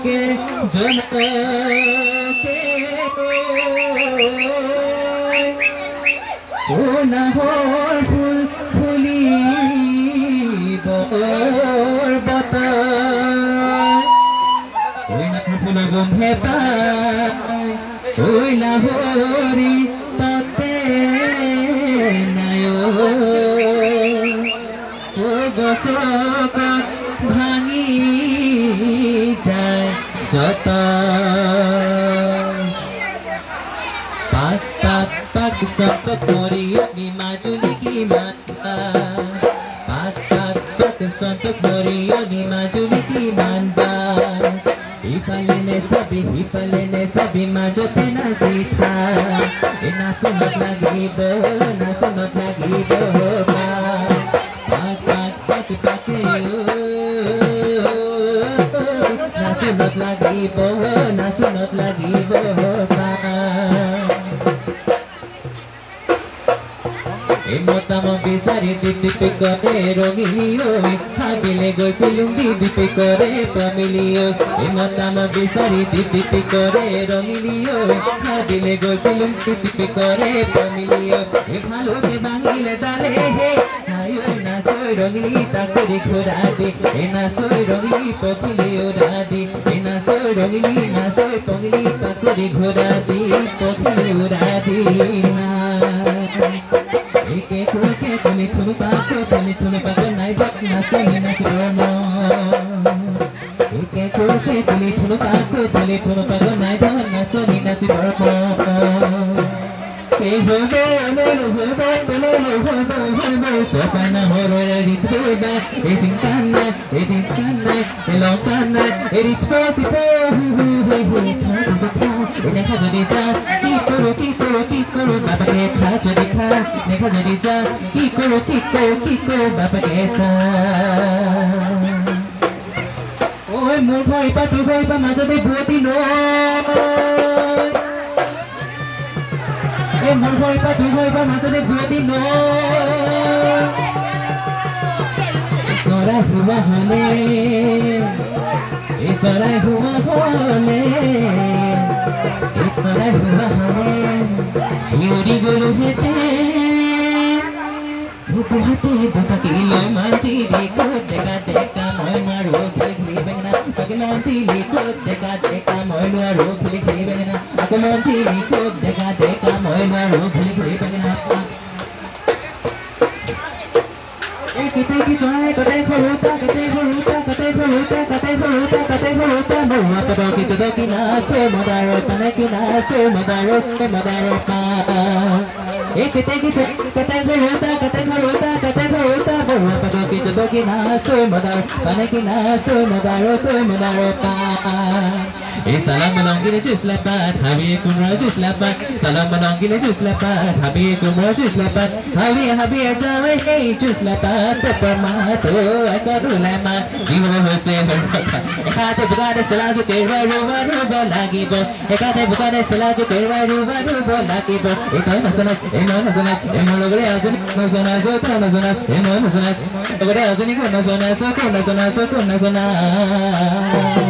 के जन के नहर full fully बर बतर नहर फुल गंधे पाई नहरी तते नायो गसक भाঙি যায় যত পাক পাক পাক সত করিয়নি মাজুলি কি মাতা পাক পাক পাক সত করিয়নি মাজুলি কি মানবা ইফালে নে সবি মাজতে নাচি থা এ নাচনত লাগিব পাক পাক পাক পাকে নাচনত লাগিব এই মতাম বিচাৰি দিপি কৰে ৰঙিলি ঐ থাকিলে গৈছিলো দিপি কৰে পামিলি ঐ এই মতাম বিচাৰি দিপি কৰে ৰঙিলি ঐ থাকিলে গৈছিলো দিপি কৰে পামিলি ঐ এই ভালোকে ভাঙিলে ডালে হে নাচৈ ৰঙিলি তাকুৰি ঘোৰা দি এই নাচৈ ৰঙিলি পখিলি উৰা দি এই নাচৈ ৰঙিলি নাচৈ পখিলি তাকুৰি ঘোৰা দি পখিলি উৰা দি একে কোকে তলি থুলু পাকো নাই বাক নাচনি নাচিবৰ মন একে কোকে তলি থুলু পাকো নাই বাক নাচনি নাচিবৰ মন এই হবে Sopana horror is good, is in Canna, it is Canna, the long Canna, it is possible. In a Hajadita, Kiko, Baba Hajadika, Nekazadita, Kiko, Baba Gesa. Oh, more boy, but to boy, but Maza de Botino. More boy, but to boy, but Maza de Botino. Sorai hua hole, sorai hua hole, sorai hua hole. Yuri gulu hete, buku hati buka kilo manci diko deka moi maru kili bengna. Aku manci diko deka moi maru kili bengna. Aku manci diko deka moi maru kili bengna. Kita kisah kate khuruta Noa kadoki naso madaro panaki naso madaro pa Kita kisah kate khuruta Noa kadoki naso madaro panaki naso madaro pa Salam manongile jus lepat, habi kumra jus lepat. Salam manongile jus lepat, habi kumra jus lepat. Habi ajawe hey jus lepat. Permato akaru lema, jiwa hose hormata. Ekate bukade selaju kerwa ruba lagi bo. Ekate bukade selaju kerwa ruba lagi bo. Emo nasonas, emo logre azuni nasonas, emo nasonas. Logre azuni ko nasonas.